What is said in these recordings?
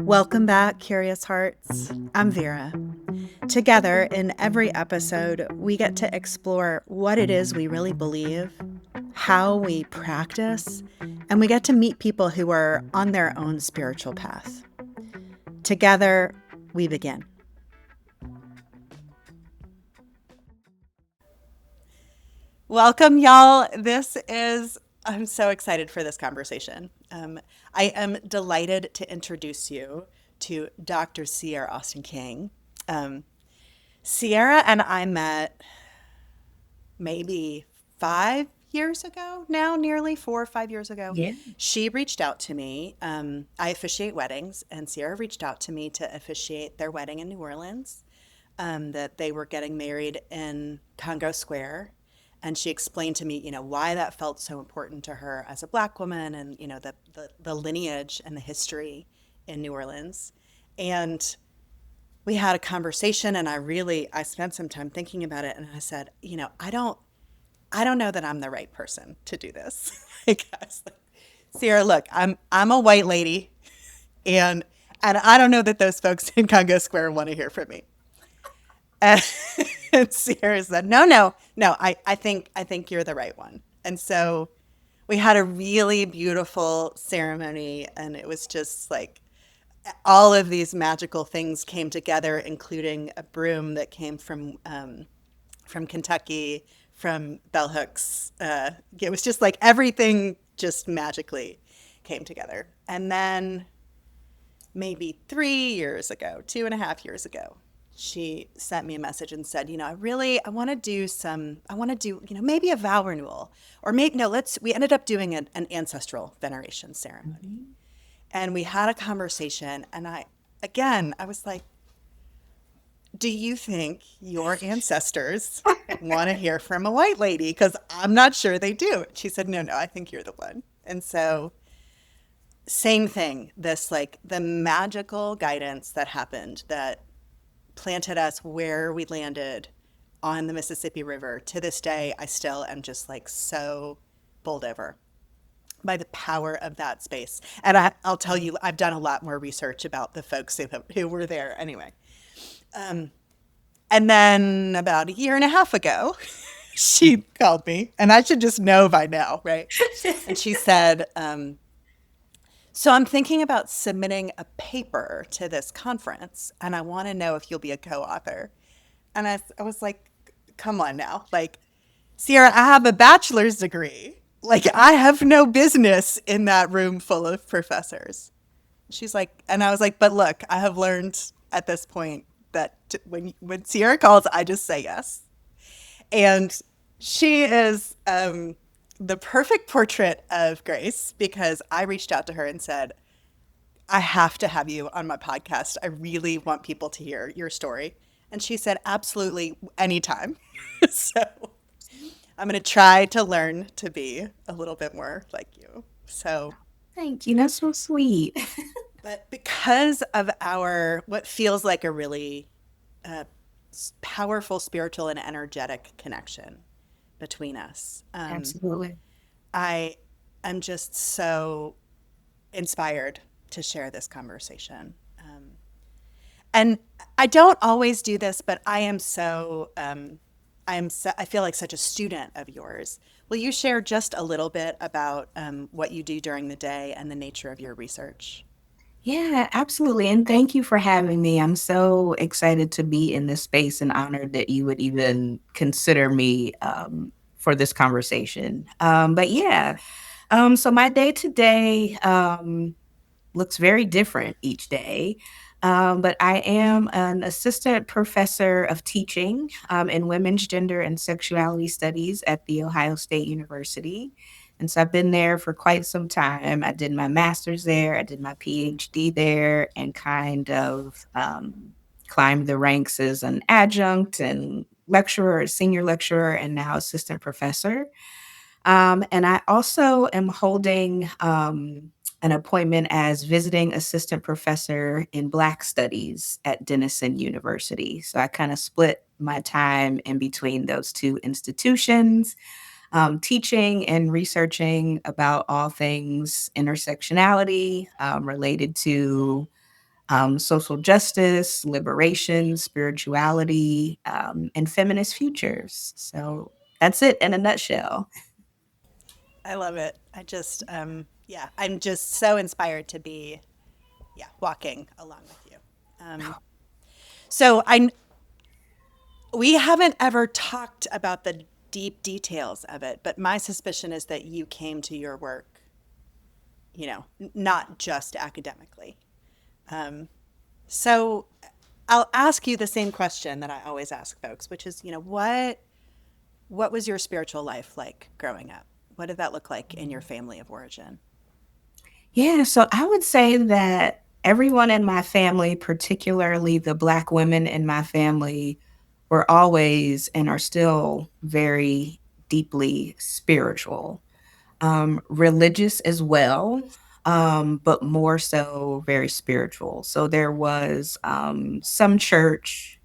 Welcome back, Curious Hearts. I'm Vera. Together, in every episode, we get to explore what it is we really believe, how we practice, and we get to meet people who are on their own spiritual path. Together, we begin. Welcome, y'all. I'm so excited for this conversation. I am delighted to introduce you to Dr. Sierra Austin King. Um, Sierra and I met maybe 5 years ago now, nearly 4 or 5 years ago. Yeah. She reached out to me. I officiate weddings, and Sierra reached out to me to officiate their wedding in New Orleans, that they were getting married in Congo Square. And she explained to me, why that felt so important to her as a Black woman and, the lineage and the history in New Orleans. And we had a conversation and I spent some time thinking about it and I said, I don't know that I'm the right person to do this. Like, I was like, Sierra, look, I'm a white lady and I don't know that those folks in Congo Square want to hear from me. And, and Sierra said, no, I think you're the right one. And so we had a really beautiful ceremony and it was just like all of these magical things came together, including a broom that came from Kentucky, from Bell Hooks. It was just like everything just magically came together. And then maybe 3 years ago, 2.5 years ago, she sent me a message and said, I want to do, maybe a vow renewal or maybe, no, we ended up doing an ancestral veneration ceremony. Mhm. And we had a conversation and I was like, do you think your ancestors want to hear from a white lady? Because I'm not sure they do. She said, no, I think you're the one. And so, same thing, this like the magical guidance that happened that planted us where we landed on the Mississippi River. To this day, I still am just like so bowled over by the power of that space. And I'll tell you, I've done a lot more research about the folks who were there anyway. Um, And then about a year and a half ago, she called me, and I should just know by now, right? And she said, so I'm thinking about submitting a paper to this conference, and I want to know if you'll be a co-author. And I was like, come on now. Like, Sierra, I have a bachelor's degree. Like, I have no business in that room full of professors. She's like, and I was like, but look, I have learned at this point that when Sierra calls, I just say yes. And she is the perfect portrait of Grace because I reached out to her and said, I have to have you on my podcast. I really want people to hear your story. And she said, absolutely, anytime. So I'm going to try to learn to be a little bit more like you. So, Thank you. That's so sweet. but because of what feels like a really uh, powerful spiritual and energetic connection between us, Absolutely. I am just so inspired to share this conversation. And I don't always do this, but I feel like such a student of yours. Will you share just a little bit about what you do during the day and the nature of your research? Yeah, absolutely. And thank you for having me. I'm so excited to be in this space and honored that you would even consider me for this conversation. But yeah, so my day to day looks very different each day. But I am an assistant professor of teaching in women's gender and sexuality studies at The Ohio State University. And so I've been there for quite some time. I did my master's there, I did my PhD there, and kind of climbed the ranks as an adjunct and lecturer, senior lecturer, and now assistant professor. And I also am holding an appointment as visiting assistant professor in Black Studies at Denison University. So I kind of split my time in between those two institutions, teaching and researching about all things intersectionality related to social justice, liberation, spirituality, and feminist futures. So that's it in a nutshell. I love it. I just, yeah, I'm just so inspired to be, yeah, walking along with you. Um, so we haven't ever talked about the deep details of it, but my suspicion is that you came to your work, not just academically. Um, so I'll ask you the same question that I always ask folks, which is, what was your spiritual life like growing up? What did that look like in your family of origin? Yeah, so I would say that everyone in my family, particularly the Black women in my family, were always and are still very deeply spiritual, religious as well, but more so very spiritual. So there was some church.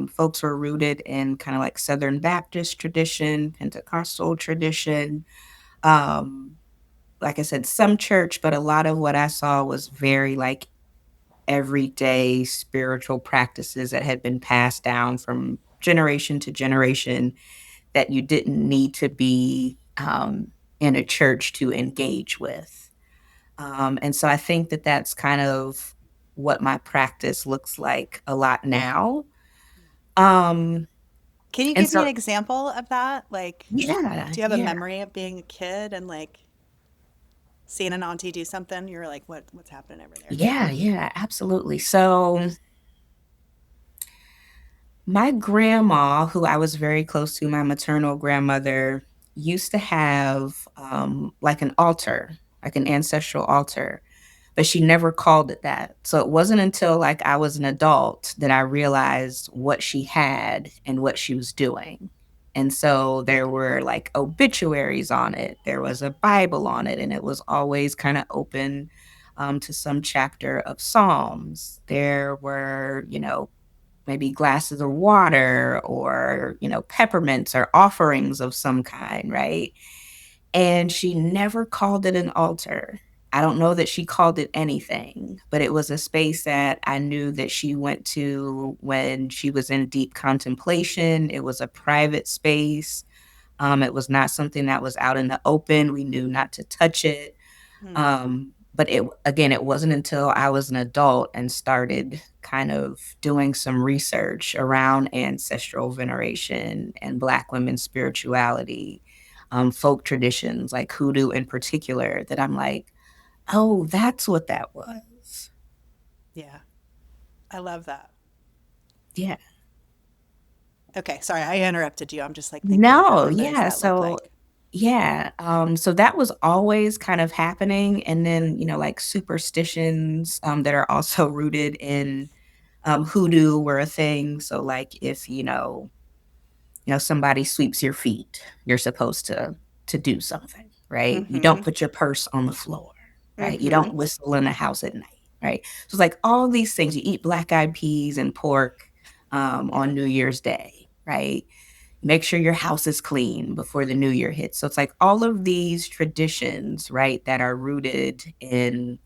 Folks were rooted in kind of like Southern Baptist tradition, Pentecostal tradition. Um, like I said, some church, but a lot of what I saw was very like everyday spiritual practices that had been passed down from generation to generation that you didn't need to be in a church to engage with. And so I think that that's kind of what my practice looks like a lot now. Um, Can you and give me so, an example of that? Like, yeah, do you have a yeah, memory of being a kid and like seeing an auntie do something? You're like, what's happening over there? yeah, absolutely. So my grandma, who I was very close to, my maternal grandmother, used to have like an altar, like an ancestral altar, but she never called it that. So it wasn't until like I was an adult that I realized what she had and what she was doing. And so there were like obituaries on it, there was a Bible on it, and it was always kind of open to some chapter of Psalms. There were, maybe glasses of water or, peppermints or offerings of some kind, right? And she never called it an altar. I don't know that she called it anything, but it was a space that I knew that she went to when she was in deep contemplation. It was a private space. It was not something that was out in the open. We knew not to touch it. Hmm. But it again, it wasn't until I was an adult and started kind of doing some research around ancestral veneration and Black women's spirituality, folk traditions like hoodoo in particular, that I'm like, oh, that's what that was. Yeah, I love that. Yeah. Okay, sorry, I interrupted you. I'm just like thinking, No, what does yeah. that look So like? yeah. So that was always kind of happening. And then, like superstitions that are also rooted in hoodoo were a thing. So like if somebody sweeps your feet, you're supposed to do something, right? You don't Mm-hmm. put your purse on the floor, right? You Mm-hmm. don't whistle in the house at night, right? So it's like all these things. You eat black-eyed peas and pork on New Year's Day, right? Make sure your house is clean before the new year hits. So it's like all of these traditions, right, that are rooted in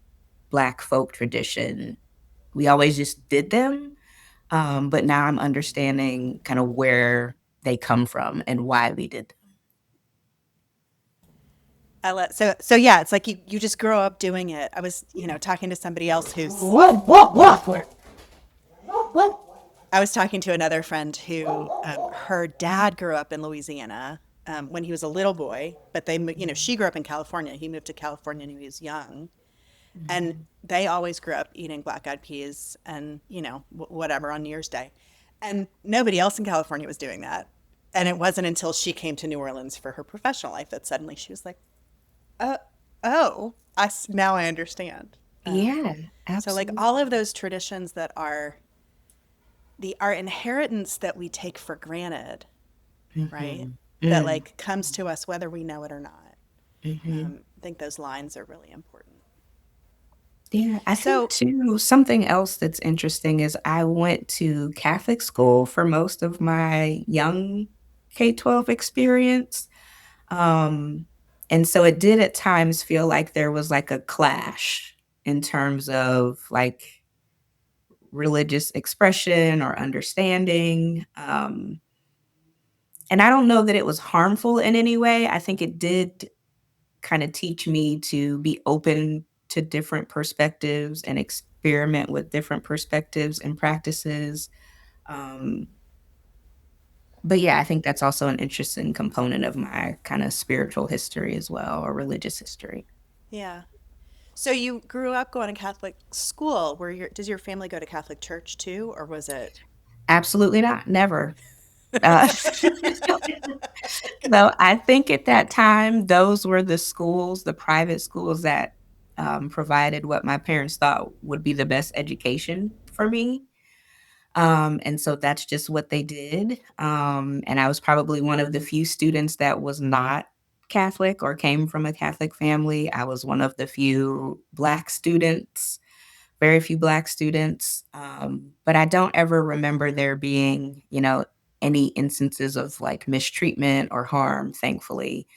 Black folk tradition. We always just did them, but now I'm understanding kind of where they come from and why we did So yeah, it's like you just grow up doing it. I was, talking to somebody else who's them. What? I was talking to another friend who her dad grew up in Louisiana when he was a little boy, but she grew up in California. He moved to California when he was young, and they always grew up eating black-eyed peas and whatever on New Year's Day, and nobody else in California was doing that. And it wasn't until she came to New Orleans for her professional life that suddenly she was like, "Uh, oh, now I understand." Yeah, So like all of absolutely. those traditions that are our inheritance that we take for granted, right? Mhm. That Mm, like comes to us whether we know it or not. mhm. I think those lines are really important. Yeah, I think So, too, something else that's interesting is I went to Catholic school for most of my young K-12 experience. Um, and so it did at times feel like there was like a clash in terms of like religious expression or understanding. And I don't know that it was harmful in any way. I think it did kind of teach me to be open to different perspectives and experiment with different perspectives and practices. Um, but yeah, I think that's also an interesting component of my kind of spiritual history as well, or religious history. Yeah. So you grew up going to Catholic school. Does your family go to Catholic church too, or was it? Absolutely not, never. So I think at that time, those were the schools, the private schools that provided what my parents thought would be the best education for me. And so that's just what they did. And I was probably one of the few students that was not Catholic or came from a Catholic family. I was one of the few Black students, very few Black students. But I don't ever remember there being, any instances of like mistreatment or harm, thankfully.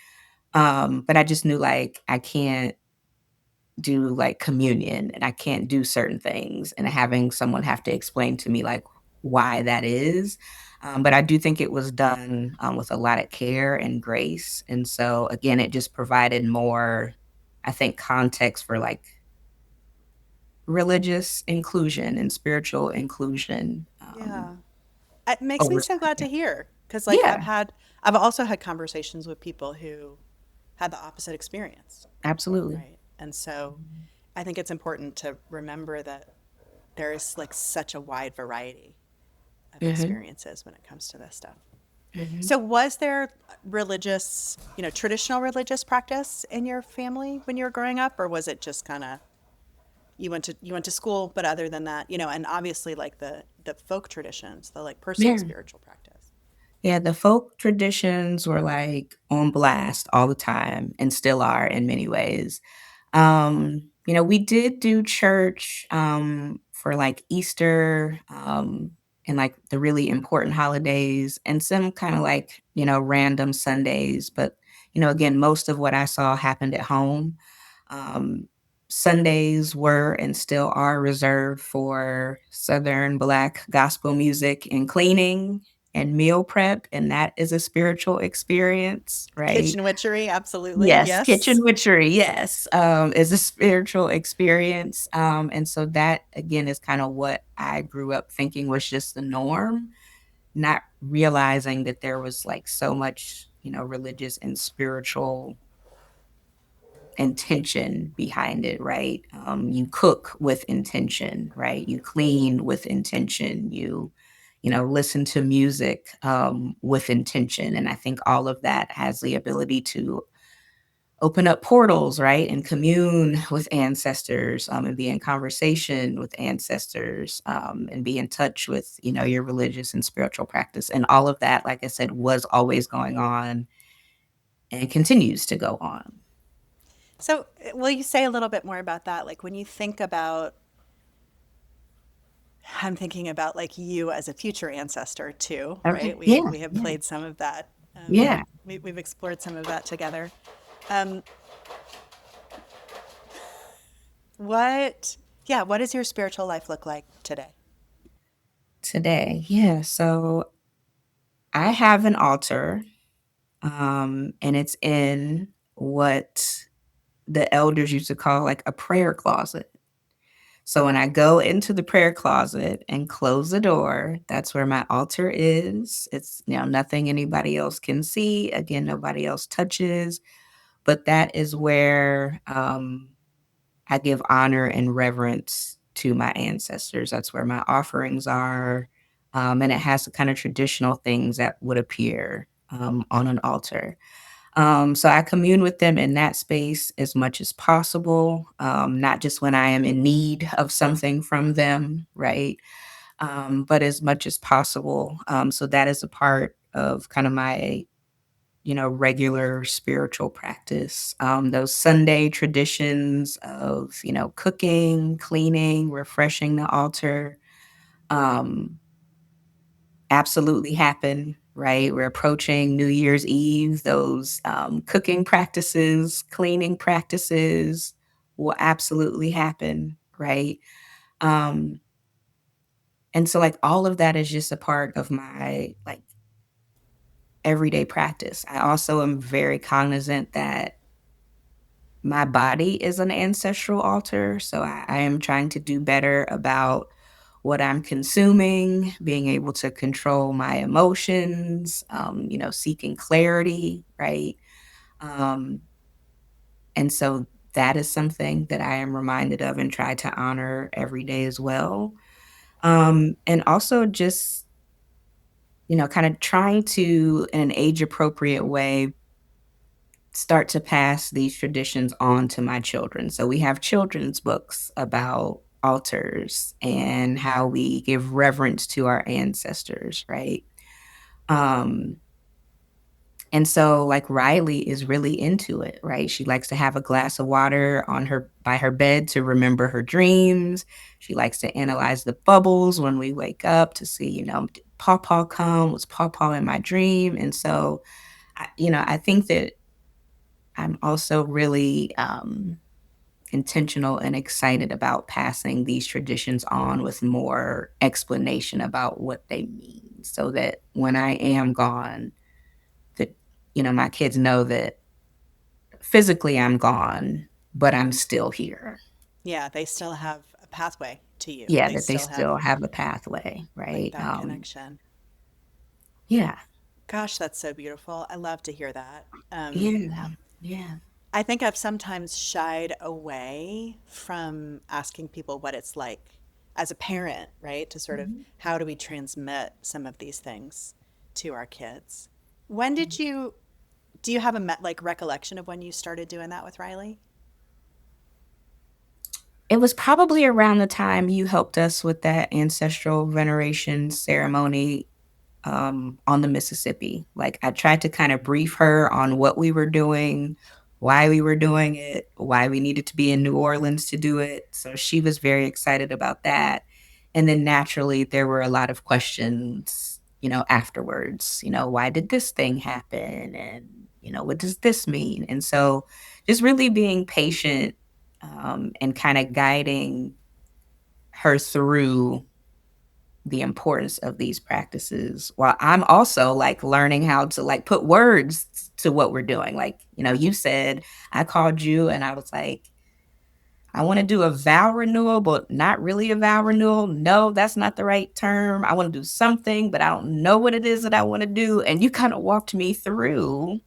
But I just knew like I can't do like communion and I can't do certain things and having someone have to explain to me like why that is. But I do think it was done with a lot of care and grace. And so again, it just provided more, I think, context for like religious inclusion and spiritual inclusion Yeah. It makes me over so glad to time. hear because, like, Yeah, I've also had conversations with people who had the opposite experience, absolutely. right? And so I think it's important to remember that there is like such a wide variety of Hmm. experiences when it comes to this stuff. Hmm. So, was there traditional religious practice in your family when you were growing up, or was it just kind of you went to school, but other than that, and obviously like the folk traditions, the like personal Yeah. spiritual practice. Yeah, the folk traditions were like on blast all the time and still are in many ways. We did do church for like Easter and like the really important holidays and some kind of like, random Sundays. But, again, most of what I saw happened at home. Um, Sundays were and still are reserved for Southern Black gospel music and cleaning and meal prep. And that is a spiritual experience, right? Kitchen witchery, absolutely. Yes, Yes. kitchen witchery, yes, is a spiritual experience, and so that, again, is kinda what I grew up thinking was just the norm, not realizing that there was, like, so much, religious and spiritual intention behind it, right? You cook with intention, right? You clean with intention, listen to music, with intention, and I think all of that has the ability to open up portals, right? And commune with ancestors, and be in conversation with ancestors, and be in touch with, your religious and spiritual practice. And all of that, like I said, was always going on and continues to go on. So, will you say a little bit more about that? Like when you think about, I'm thinking about like you as a future ancestor too, right? Okay. We Yeah. have Yeah. played some of that. Yeah. We've explored some of that together. Um, what does your spiritual life look like today? Today. Yeah. So I have an altar, and it's in what the elders used to call like a prayer closet. So when I go into the prayer closet and close the door, that's where my altar is. It's, nothing anybody else can see. Again, nobody else touches, but that is where I give honor and reverence to my ancestors. That's where my offerings are. And it has the kind of traditional things that would appear on an altar. So I commune with them in that space as much as possible, not just when I am in need of something from them, right? But as much as possible. So that is a part of kind of my, regular spiritual practice. Those Sunday traditions of, cooking, cleaning, refreshing the altar. Um, Absolutely happen, right? We're approaching New Year's Eve. Those cooking practices, cleaning practices will absolutely happen, right? Um, And so like all of that is just a part of my like everyday practice. I also am very cognizant that my body is an ancestral altar. So I am trying to do better about what I'm consuming, being able to control my emotions, seeking clarity, right? Um, and so that is something that I am reminded of and try to honor every day as well. And also just, kind of trying to, in an age appropriate way, start to pass these traditions on to my children. So we have children's books about altars and how we give reverence to our ancestors, right? Um, and so like Riley is really into it, right? She likes to have a glass of water on her by her bed to remember her dreams. She likes to analyze the bubbles when we wake up to see, did Pawpaw come? Was Pawpaw in my dream? And so I think that I'm also really intentional and excited about passing these traditions on with more explanation about what they mean so that when I am gone, that, my kids know that physically I'm gone, but I'm still here. Yeah, they still have a pathway to you. Yeah, They that they still have still have a pathway, like right? that connection. Yeah, Gosh, that's so beautiful. I love to hear that. yeah, yeah. I think I've sometimes shied away from asking people what it's like as a parent, right? To sort of Mhm. how do we transmit some of these things to our kids? When did you do you have a like recollection of when you started doing that with Riley? It was probably around the time you helped us with that ancestral veneration ceremony on the Mississippi. Like I tried to kind of brief her on what we were doing, why we were doing it, why we needed to be in New Orleans to do it. So she was very excited about that. And then naturally, there were a lot of questions, afterwards, why did this thing happen? And, what does this mean? And so just really being patient and kind of guiding her through the importance of these practices while I'm also like learning how to like put words to what we're doing. Like, you said, I called you and I was like, I want to do a vow renewal, but not really a vow renewal. No, that's not the right term. I want to do something, but I don't know what it is that I want to do. And you kind of walked me through,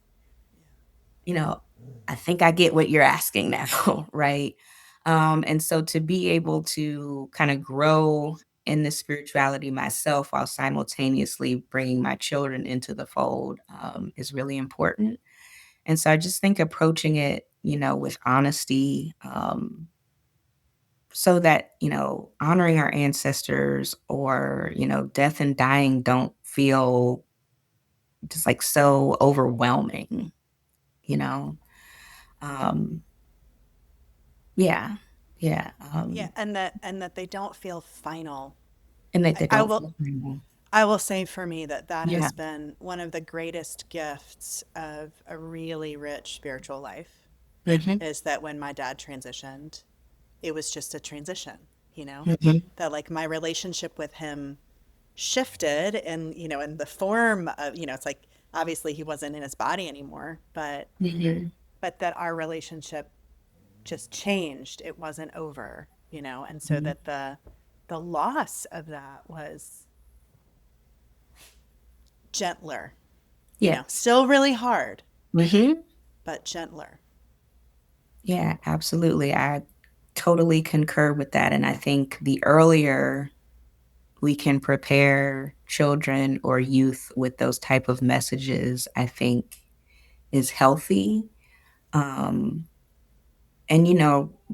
you know, I think I get what you're asking now, right? And so to be able to kind of grow in this spirituality myself while simultaneously bringing my children into the fold is really important. And so I just think approaching it, with honesty, so that, honoring our ancestors or, death and dying don't feel just like so overwhelming, you know? Um, Yeah. Yeah, Yeah, and that they don't feel final. and that I, they I don't will feel normal. I will say for me that that Yeah. has been one of the greatest gifts of a really rich spiritual life Mhm, is that when my dad transitioned, it was just a transition, you know? mhm, That like my relationship with him shifted and, in the form of, it's like obviously he wasn't in his body anymore, mhm, but that our relationship just changed. It wasn't over, and so mhm. that the loss of that was gentler, Yes. still really hard, Mhm. but gentler. Yeah, absolutely. I totally concur with that, and I think the earlier we can prepare children or youth with those type of messages, I think is healthy. Um And,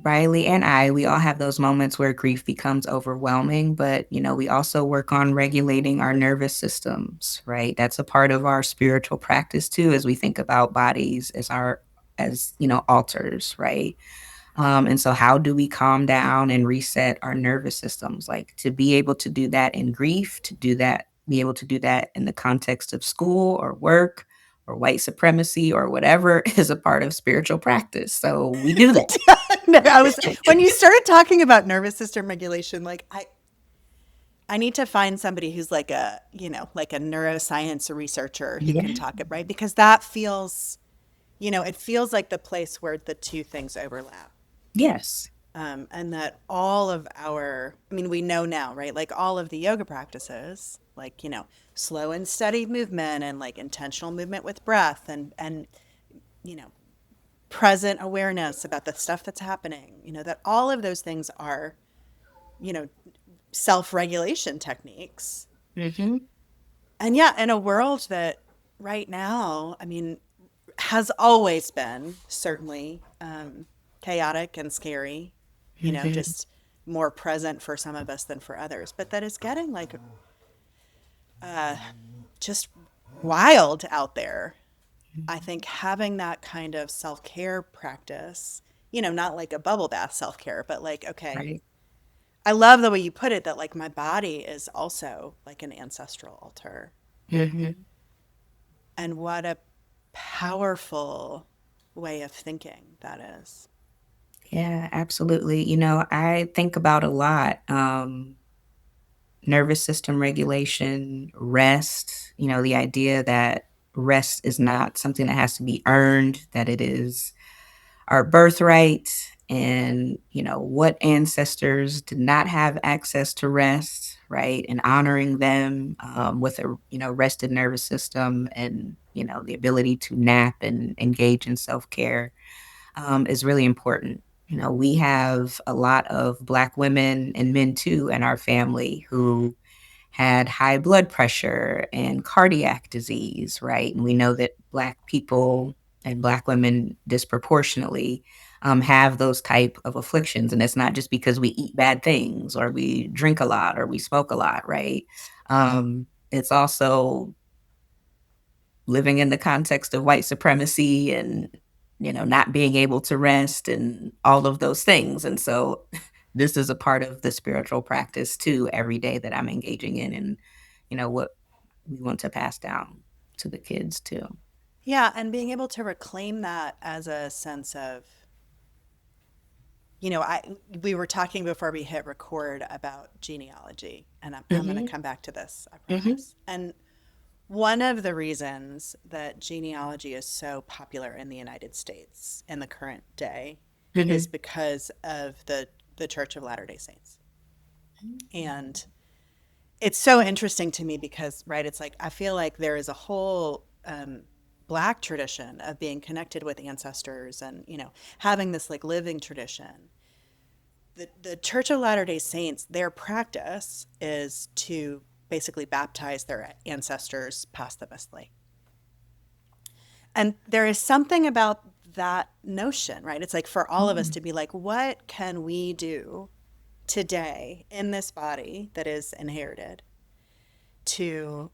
Riley and I, we all have those moments where grief becomes overwhelming, but, we also work on regulating our nervous systems, right? That's a part of our spiritual practice too, as we think about bodies as altars, right? And so how do we calm down and reset our nervous systems? Like to be able to do that in grief, to do that, be able to do that in the context of school or work or white supremacy or whatever is a part of spiritual practice. So we do No, I was that. when you started talking about nervous system regulation, like I need to find somebody who's like a, like a neuroscience researcher who can Yeah. talk it, right? Because that feels, it feels like the place where the two things overlap. Yes. And that all of our, I mean, we know now, right? Like all of the yoga practices, like, slow and steady movement and like intentional movement with breath and, you know, present awareness about the stuff that's happening, that all of those things are, you know, self regulation techniques. Hmm. And yeah, in a world that right now, I mean, has always been certainly chaotic and scary, Hmm. just more present for some of us than for others, but that is getting like just wild out there. I think having that kind of self care practice, not like a bubble bath self care, but like, okay, Right. I love the way you put it that like my body is also like an ancestral altar. Hmm. And what a powerful way of thinking that is. Yeah, absolutely. I think about a lot. Nervous system regulation, rest, the idea that rest is not something that has to be earned, that it is our birthright, and, what ancestors did not have access to rest, right? And honoring them with a, rested nervous system and, the ability to nap and engage in self care is really important. We have a lot of Black women and men too in our family who had high blood pressure and cardiac disease, right? And we know that Black people and Black women disproportionately have those type of afflictions. And it's not just because we eat bad things or we drink a lot or we smoke a lot, right? It's also living in the context of white supremacy and not being able to rest and all of those things. And so this is a part of the spiritual practice too every day that I'm engaging in, and what we want to pass down to the kids too. Yeah, and being able to reclaim that as a sense of, I we were talking before we hit record about genealogy, and I'm going to Hmm. come back to this, I Hmm. promise. And one of the reasons that genealogy is so popular in the United States in the current day is Hmm. because of the Church of Latter-day Saints. And it's so interesting to me because, right, it's like I feel like there is a whole Black tradition of being connected with ancestors and, having this like living tradition. The Church of Latter-day Saints, their practice is to basically baptize their ancestors posthumously. And there is something about that notion, right? It's like for all of us to be like, what can we do today in this body that is inherited to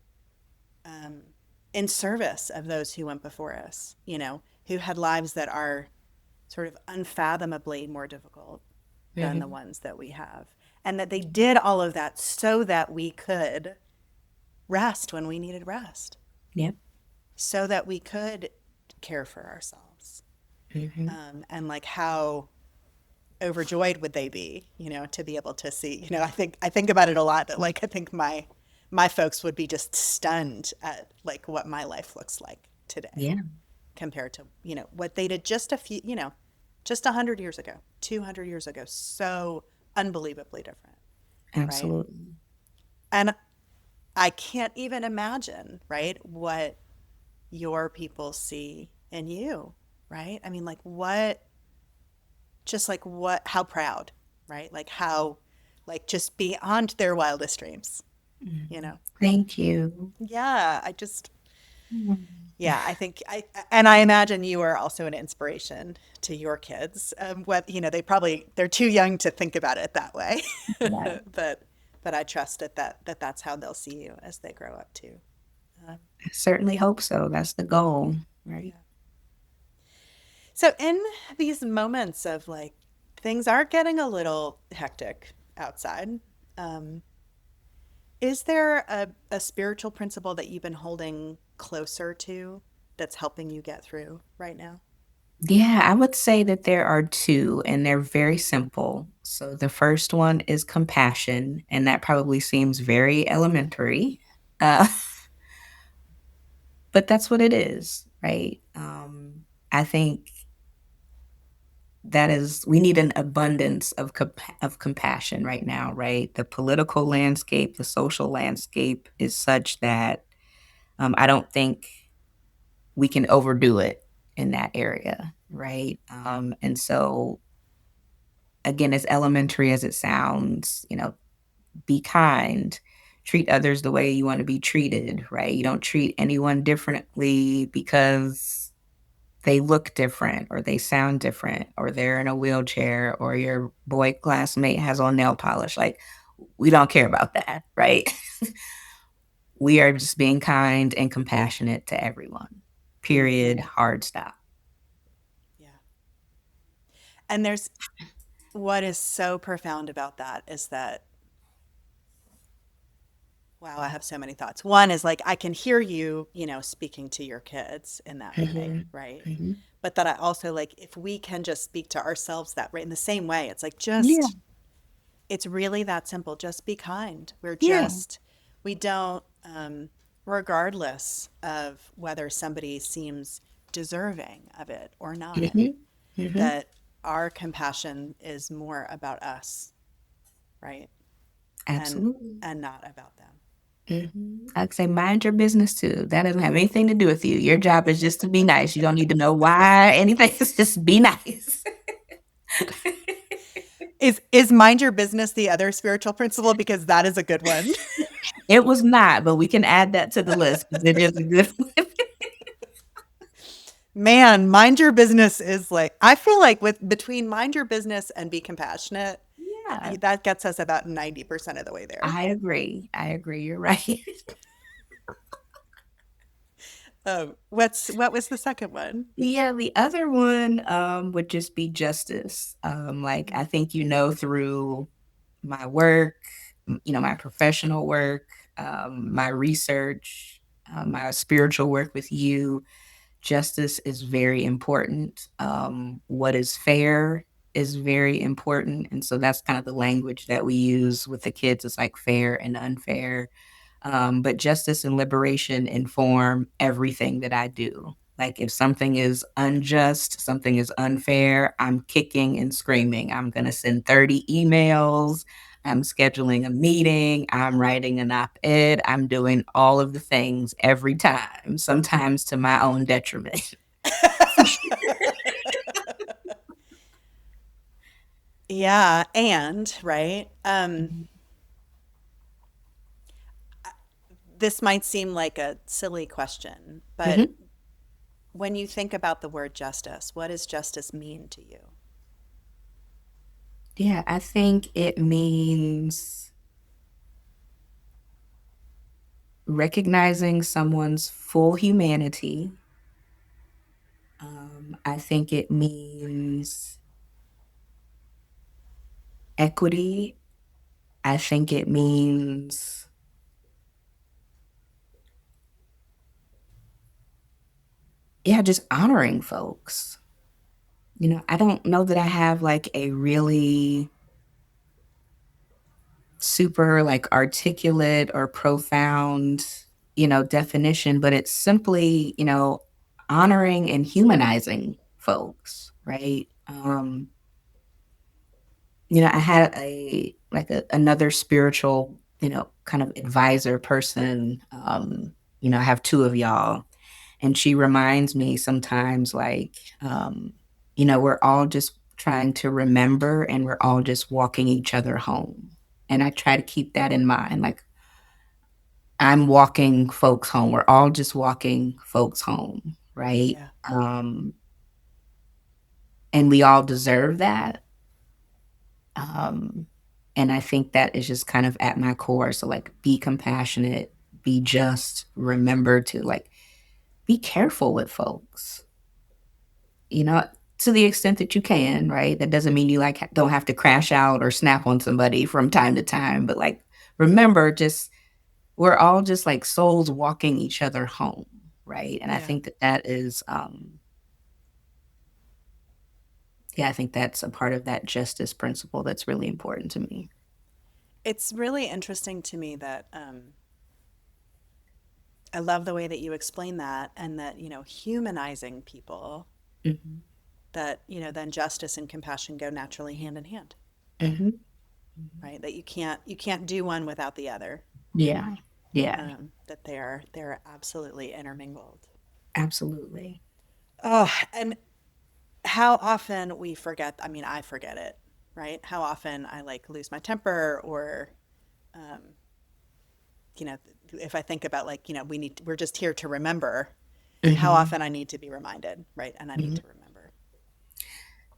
in service of those who went before us, who had lives that are sort of unfathomably more difficult than the Hmm. ones that we have. And that they did all of that so that we could rest when we needed rest, Yep. so that we could care for ourselves. Hmm. And like how overjoyed would they be, to be able to see, I think about it a lot that like I think my folks would be just stunned at like what my life looks like today Yeah, compared to, what they did just a few, just 100 years ago, 200 years ago. So unbelievably different, right? absolutely. And I can't even imagine, right, what your people see in you, right? I mean, like what, just like what, how proud, right? Like how, like just beyond their wildest dreams, you Mhm. know? Thank you. Yeah, I just, Mhm. yeah, I think and I imagine you are also an inspiration to your kids. What, they're too young to think about it that way, Right. but, I trust that's how they'll see you as they grow up too. Um, I certainly hope so. That's the goal, right? yeah. So in these moments of like things are getting a little hectic outside, um, is there a spiritual principle that you've been holding closer to that's helping you get through right now? Yeah, I would say that there are two, and they're very simple. So the first one is compassion, and that probably seems very elementary, uh, but that's what it is, right? I think that is we need an abundance of of compassion right now, right? The political landscape, the social landscape is such that I don't think we can overdo it in that area, right? And so again, as elementary as it sounds, be kind, treat others the way you want to be treated, right? You don't treat anyone differently because they look different or they sound different or they're in a wheelchair or your boy classmate has on nail polish. Like, we don't care about that, right? We are just being kind and compassionate to everyone. Period. Hard stop. Yeah. And there's what is so profound about that is that, wow, I have so many thoughts. One is like, I can hear you, speaking to your kids in that way, Mhm. right? Mhm. But that I also like, if we can just speak to ourselves that way in the same way, it's like, Yeah. it's really that simple. Just be kind. Yeah. We don't, regardless of whether somebody seems deserving of it or not, Mhm. Mhm. that our compassion is more about us, right? And Absolutely. not about them. Mhm. I'd say mind your business too. That doesn't have anything to do with you. Your job is just to be nice. You don't need to know why anything. It's just be nice. Is mind your business the other spiritual principle? Because that is a good one. It was not, but we can add that to the list because it is a good one. Man, mind your business is like, I feel like with between mind your business and be compassionate, Yeah, that gets us about 90% of the way there. I agree. I agree. You're right. What was the second one? Yeah, the other one would just be justice. Like I think through my work, my professional work, my research, my spiritual work with you, justice is very important. What is fair is very important. And so that's kind of the language that we use with the kids. It's like fair and unfair. But justice and liberation inform everything that I do. Like if something is unjust, something is unfair, I'm kicking and screaming. I'm going to send 30 emails. I'm scheduling a meeting. I'm writing an op ed. I'm doing all of the things every time, sometimes to my own detriment. Yeah, and right. Mhm. This might seem like a silly question, but Mhm. when you think about the word justice, what does justice mean to you? Yeah, I think it means recognizing someone's full humanity. I think it means equity. I think it means, yeah, just honoring folks. I don't know that I have like a really super like articulate or profound, definition, but it's simply, honoring and humanizing folks, right? I had another spiritual, kind of advisor person. I have two of y'all, and she reminds me sometimes like, we're all just trying to remember and we're all just walking each other home. And I try to keep that in mind. Like I'm walking folks home. We're all just walking folks home, right? Yeah. Um, and we all deserve that. Um, and I think that is just kind of at my core. So, like, be compassionate, be just, remember to, like, be careful with folks, you know, to the extent that you can, right? That doesn't mean you, like, don't have to crash out or snap on somebody from time to time, but, like, remember, just, we're all just like souls walking each other home, right? And I Yeah. think that that is, Yeah, I think that's a part of that justice principle that's really important to me. It's really interesting to me that I love the way that you explain that, and that, humanizing people, Mhm. that, then justice and compassion go naturally hand in hand, Mhm. right? That you can't do one without the other. Yeah. Yeah. That they're absolutely intermingled. Absolutely. Oh, and how often we forget, I mean, I forget it, right? How often I like lose my temper, or you know, if I think about, like, we're just here to remember, how Mhm. often I need to be reminded, right? And I need Mhm. to remember.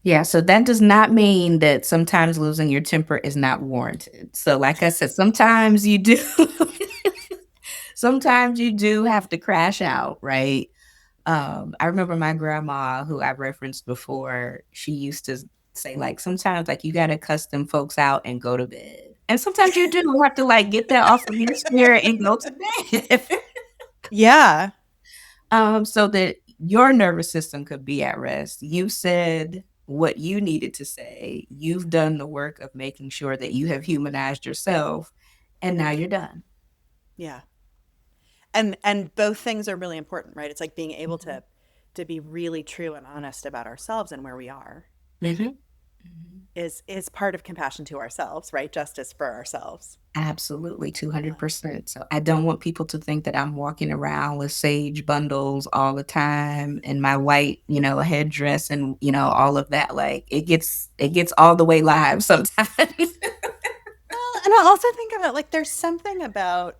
Yeah, so that does not mean that sometimes losing your temper is not warranted. So like I said, sometimes you do sometimes you do have to crash out, right? I remember my grandma, who I referenced before, she used to say, like, sometimes, like, you gotta cuss them folks out and go to bed. And sometimes you do have to, like, get that off of your spirit and go to bed. Yeah. So that your nervous system could be at rest. You said what you needed to say. You've done the work of making sure that you have humanized yourself, and now you're done. Yeah. And both things are really important, right? It's like being able Mhm. to be really true and honest about ourselves and where we are Mhm. Mhm. is part of compassion to ourselves, right? Justice for ourselves. Absolutely, Um, 200%. So I don't want people to think that I'm walking around with sage bundles all the time and my white, headdress and, all of that. Like it gets all the way live sometimes. well, and I also think about, like, there's something about,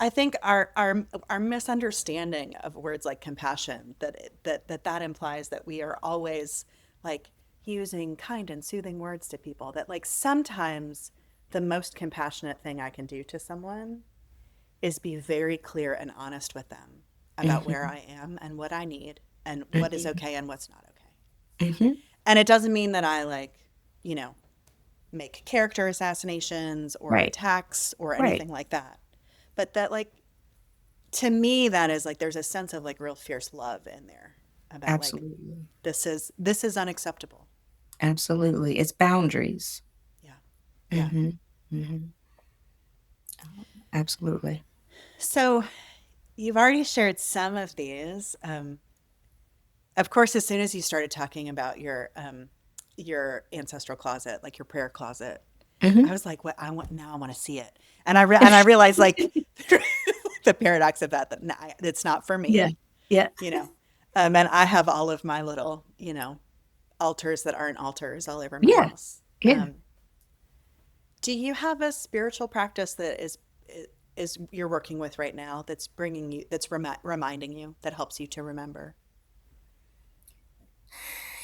I think, our misunderstanding of words like compassion, that implies that we are always, like, using kind and soothing words to people, that, like, sometimes the most compassionate thing I can do to someone is be very clear and honest with them about where Mhm, I am and what I need and what is mhm, okay and what's not okay. mhm. And it doesn't mean that I, like, you know, make character assassinations or Right, attacks or right. anything like that. But that, like, to me, that is, like, there's a sense of, like, real fierce love in there about, like, Absolutely. this is unacceptable. Absolutely. It's boundaries. Yeah. Yeah. Mhm, mhm. Absolutely. So you've already shared some of these. Of course, as soon as you started talking about your ancestral closet, like your prayer closet, I Mhm. was like, "What? I want now. I want to see it." And I realized, like, the paradox of that, no, it's not for Yeah, me, yeah, you know. And I have all of my little, altars that aren't altars all over my yeah, house. yeah. Do you have a spiritual practice that is you're working with right now, that's bringing you, that's reminding you, that helps you to remember?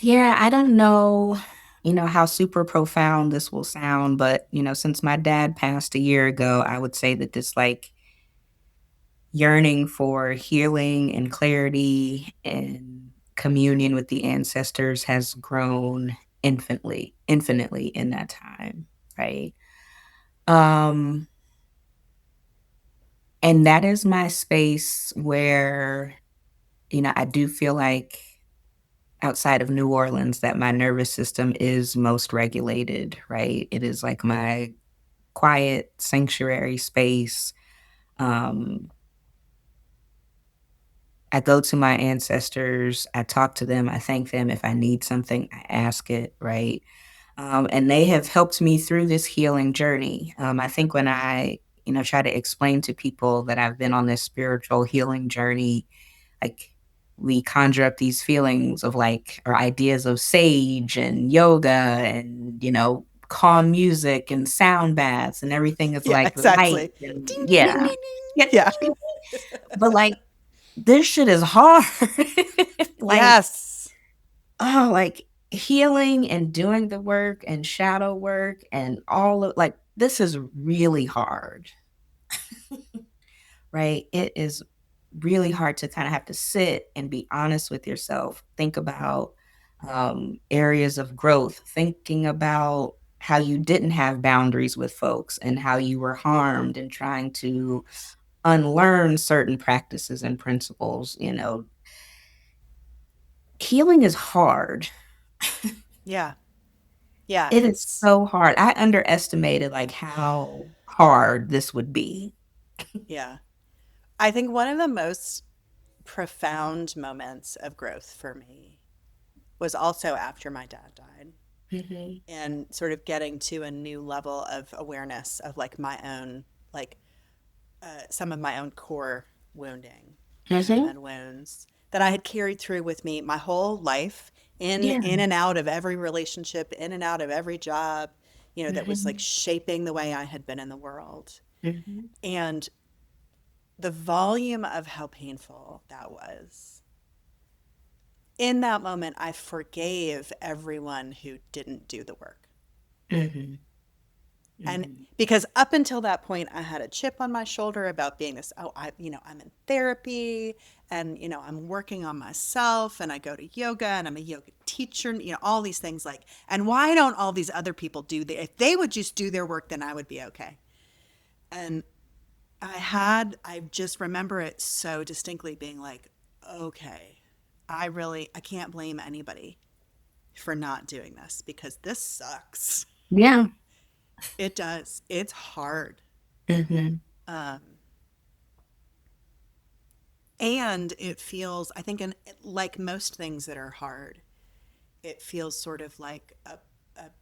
Yeah, I don't know, how super profound this will sound, but, since my dad passed a year ago, I would say that this like yearning for healing and clarity and communion with the ancestors has grown infinitely in that time, right? Um, and that is my space where, I do feel like outside of New Orleans that my nervous system is most regulated, right? It is like my quiet sanctuary space. Um, I go to my ancestors, I talk to them, I thank them. If I need something, I ask it, right? And they have helped me through this healing journey. I think when I, try to explain to people that I've been on this spiritual healing journey, like we conjure up these feelings of like or ideas of sage and yoga and calm music and sound baths and everything is Yeah, like light exactly. and Ding, ding, ding, yeah. ding, Yeah. ding. Yeah. But like this shit is hard. Like, Yes. oh, like healing and doing the work and shadow work and all of like this is really hard, right? It is really hard to kind of have to sit and be honest with yourself, think about areas of growth, thinking about how you didn't have boundaries with folks and how you were harmed and trying to unlearn certain practices and principles, healing is hard. Yeah. Yeah, It is it's so hard. I underestimated like how hard this would be. yeah. I think one of the most profound moments of growth for me was also after my dad died Mhm. and sort of getting to a new level of awareness of like my own, like some of my own core wounding Mhm. and wounds that I had carried through with me my whole life Yeah. in and out of every relationship, in and out of every job, that was like Mhm. shaping the way I had been in the world. Mhm. And the volume of how painful that was. In that moment, I forgave everyone who didn't do the work. Mhm. And Mhm. because up until that point, I had a chip on my shoulder about being this, oh, I'm in therapy and, I'm working on myself and I go to yoga and I'm a yoga teacher, all these things like, and why don't all these other people do that? If they would just do their work, then I would be okay. And I just remember it so distinctly being like, okay, I can't blame anybody for not doing this because this sucks. Yeah. It does. It's hard. Mhm. Um, and it feels, I think, like most things that are hard, it feels sort of like a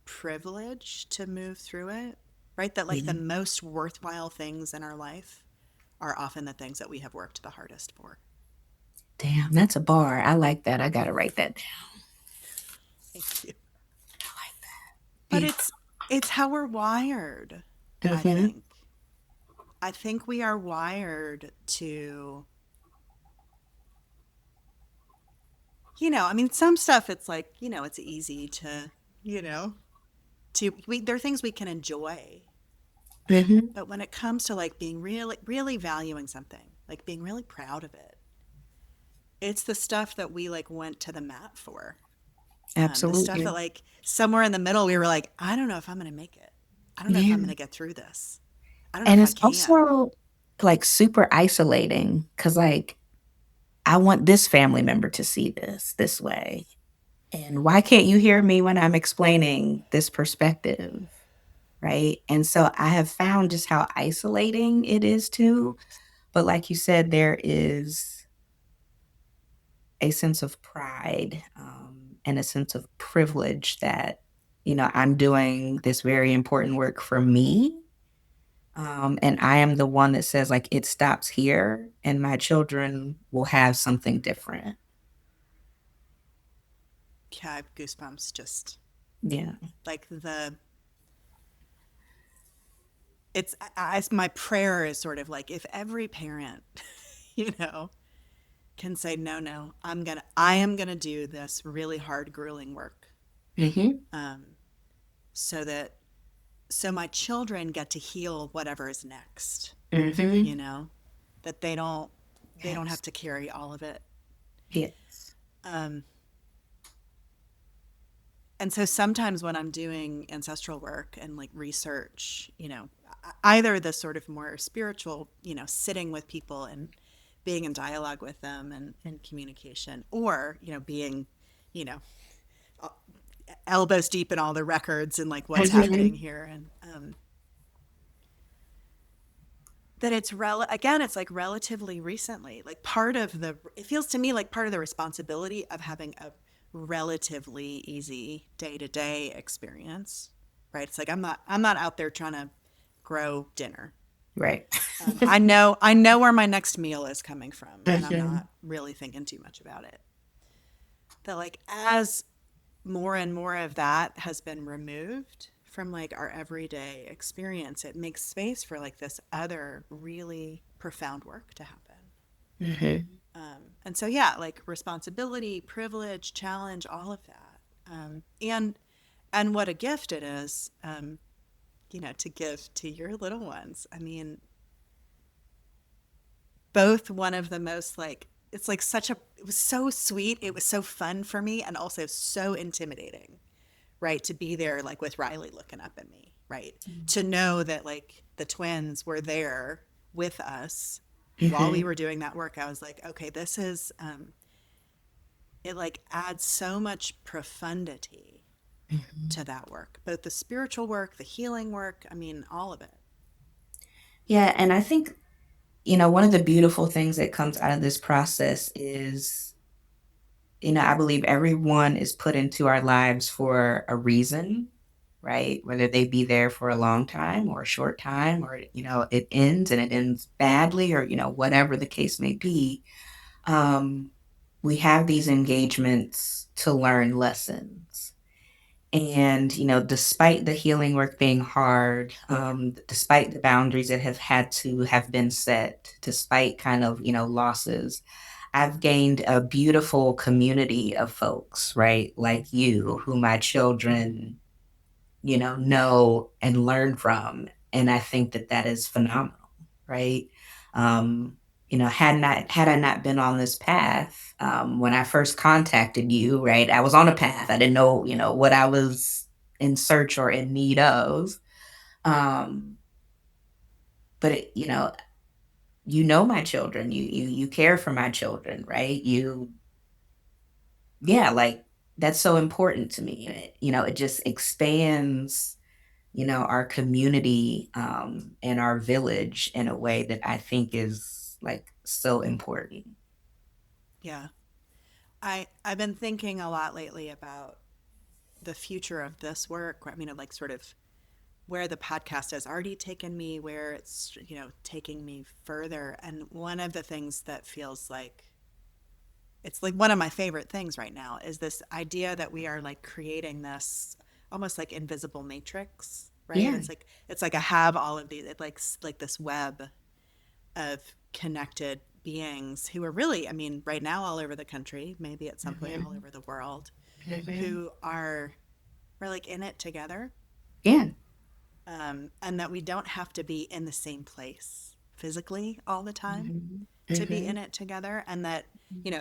privilege to move through it, right? That like the Yeah. most worthwhile things in our life are often the things that we have worked the hardest for. Damn, that's a bar. I like that. I gotta write that down. Thank you. I like that. But Yeah. it's how we're wired, I Mhm. think. I think we are wired to, I mean, some stuff it's like, it's easy to, you know, there are things we can enjoy. Mhm. But when it comes to like being really, really valuing something, like being really proud of it, it's the stuff that we like went to the mat for. The stuff that Absolutely. like somewhere in the middle, we were like, I don't know if I'm going to make it. I don't know if I'm going Yeah. to get through this. I don't know And if I it's can. also like super isolating because like I want this family member to see this way. And why can't you hear me when I'm explaining this perspective? Right. And so I have found just how isolating it is too. But like you said, there is a sense of pride and a sense of privilege that, I'm doing this very important work for me. And I am the one that says, like, it stops here and my children will have something different. Yeah, I have goosebumps just Yeah. like my prayer is sort of like if every parent, you know, can say, no, no, I am going to do this really hard, grueling work. Hmm. Um, so that, so my children get to heal whatever is next, you Hmm. know, that they don't have Yes. to carry all of it. Yes. Um, and so sometimes when I'm doing ancestral work and like research, either the sort of more spiritual, sitting with people and being in dialogue with them and communication, or, being, you know, elbows deep in all the records and like what's happening Hmm. here. And that again, it's like relatively recently, like it feels to me like part of the responsibility of having a relatively easy day to day experience, right? It's like I'm not out there trying to grow dinner. Right. I know where my next meal is coming from, and I'm Hmm. not really thinking too much about it. That like as more and more of that has been removed from like our everyday experience, it makes space for like this other really profound work to happen. Hmm. And so, yeah, like responsibility, privilege, challenge, all of that. And what a gift it is, to give to your little ones. I mean, both one of the most like, it's like it was so sweet. It was so fun for me and also so intimidating, right? To be there, like with Riley looking up at me, right? To know that like the twins were there with us while we Hmm. were doing that work. I was like, okay, this is, it like adds so much profundity to Mhm. that work, both the spiritual work, the healing work, I mean, all of it. Yeah, and I think, one of the beautiful things that comes out of this process is, I believe everyone is put into our lives for a reason, right? Whether they be there for a long time or a short time, or, it ends and it ends badly, or, whatever the case may be. Um, we have these engagements to learn lessons. And, despite the healing work being hard, despite the boundaries that have had to have been set, despite kind of, losses, I've gained a beautiful community of folks, right? Like you, who my children, know and learn from. And I think that that is phenomenal, right? Um, had I not been on this path, when I first contacted you, right, I was on a path. I didn't know, what I was in search or in need of. Um, but my children, you care for my children, right? Yeah, like that's so important to me. And it just expands, our community, and our village in a way that I think is like so important. Yeah. I've been thinking a lot lately about the future of this work. I mean, like sort of where the podcast has already taken me, where it's, taking me further. And one of the things that feels like it's like one of my favorite things right now is this idea that we are like creating this almost like invisible matrix, right? Yeah. It's like I have all of these, it like this web of connected beings who are really, I mean, right now all over the country, maybe at some point all Mhm. over the world, Mhm. who are we're like in it together, Yeah. and that we don't have to be in the same place physically all the time Mhm. to be Mhm. in it together. And that,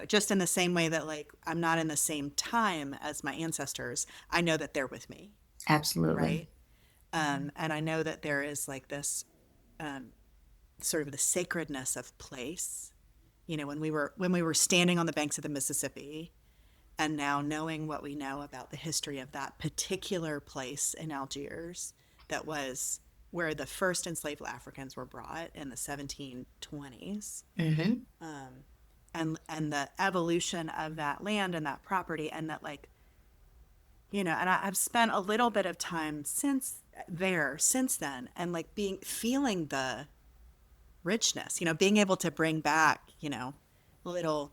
just in the same way that like I'm not in the same time as my ancestors, I know that they're with me, Absolutely. right? And I know that there is like this um, sort of the sacredness of place. When we were standing on the banks of the Mississippi, and now knowing what we know about the history of that particular place in Algiers, that was where the first enslaved Africans were brought in the 1720s, Mhm. and the evolution of that land and that property, and that like, and I've spent a little bit of time since then, and like feeling the richness, being able to bring back, little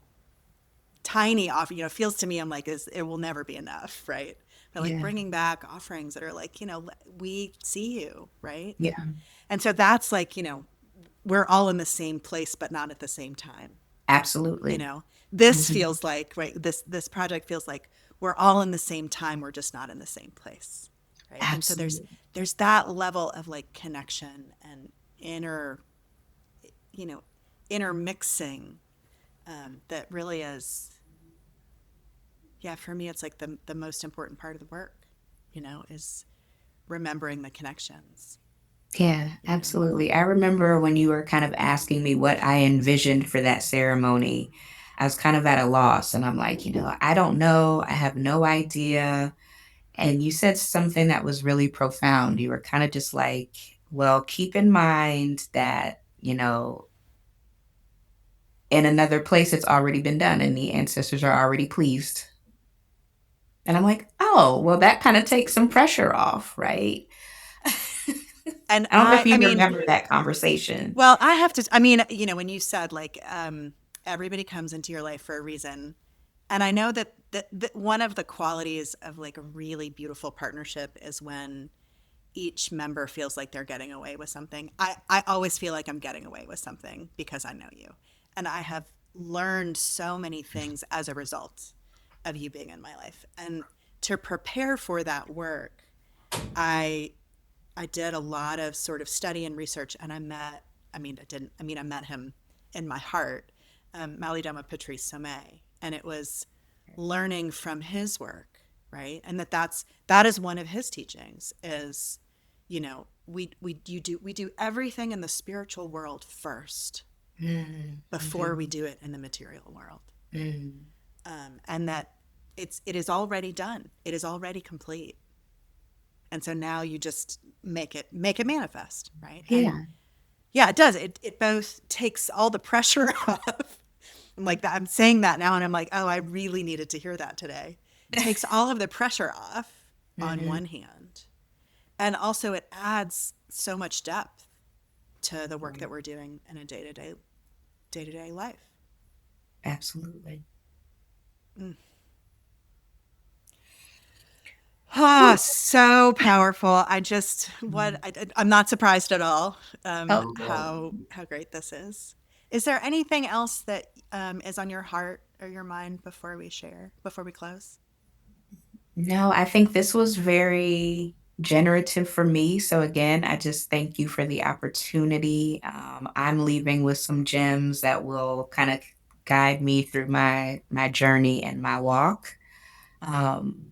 tiny off, feels to me, I'm like, it will never be enough, right? But like Yeah. bringing back offerings that are like, we see you, right? Yeah. And so that's like, we're all in the same place but not at the same time. you Absolutely. know this Mhm. feels like, right, this project feels like we're all in the same time, we're just not in the same place, right? And so there's Absolutely. there's that level of like connection and inner, you know intermixing, that really is, yeah, for me it's like the most important part of the work, is remembering the connections, Yeah, you know absolutely. I remember when you were kind of asking me what I envisioned for that ceremony, I was kind of at a loss. And I'm like, I don't know. I have no idea. And you said something that was really profound. You were kind of just like, well, keep in mind that, in another place it's already been done and the ancestors are already pleased. And I'm like, oh, well, that kind of takes some pressure off, right? and I don't know if I you mean, remember that conversation. well, I have to, I mean, when you said like, everybody comes into your life for a reason, and I know that one of the qualities of like a really beautiful partnership is when each member feels like they're getting away with something. I always feel like I'm getting away with something because I know you. And I have learned so many things as a result of you being in my life. And to prepare for that work, I I did a lot of sort of study and research, and I mean, I didn't, I mean, I met him in my heart, Malidoma Patrice Sommet, and it was learning from his work, right? And that is one of his teachings is, we do everything in the spiritual world first Mm, before we mhm, do it in the material world. mm. and that it is already done. It is already complete. And so now you just make it manifest, right? And Yeah. yeah, it does. It both takes all the pressure off. I'm like that. I'm saying that now, and I'm like, oh, I really needed to hear that today. It takes all of the pressure off on Hmm. one hand, and also it adds so much depth to the work that we're doing in a day to day life. Absolutely. Ah, Whew. so powerful. Mm. I'm not surprised at all, Oh, well. how great this is. Is there anything else that is on your heart or your mind before we close? No, I think this was very generative for me. So again, I just thank you for the opportunity. I'm leaving with some gems that will kind of guide me through my journey and my walk. Um,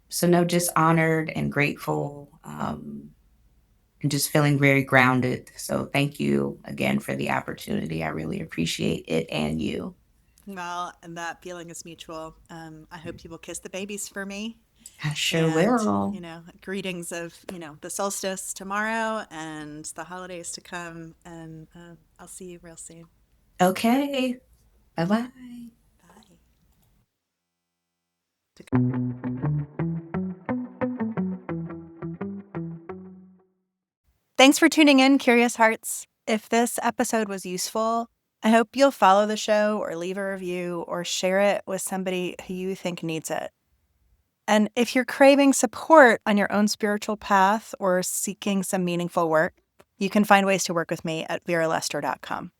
so no, just honored and grateful, and just feeling very grounded. So thank you again for the opportunity. I really appreciate it and you. Well, and that feeling is mutual. I hope you will kiss the babies for me. I sure And, will. greetings of, the solstice tomorrow and the holidays to come. And I'll see you real soon. Okay. Bye bye. Bye. Thanks for tuning in, Curious Hearts. If this episode was useful, I hope you'll follow the show or leave a review or share it with somebody who you think needs it. And if you're craving support on your own spiritual path or seeking some meaningful work, you can find ways to work with me at veralester.com.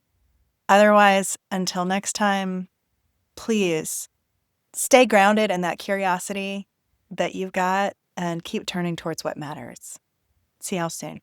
Otherwise, until next time, please stay grounded in that curiosity that you've got and keep turning towards what matters. See y'all soon.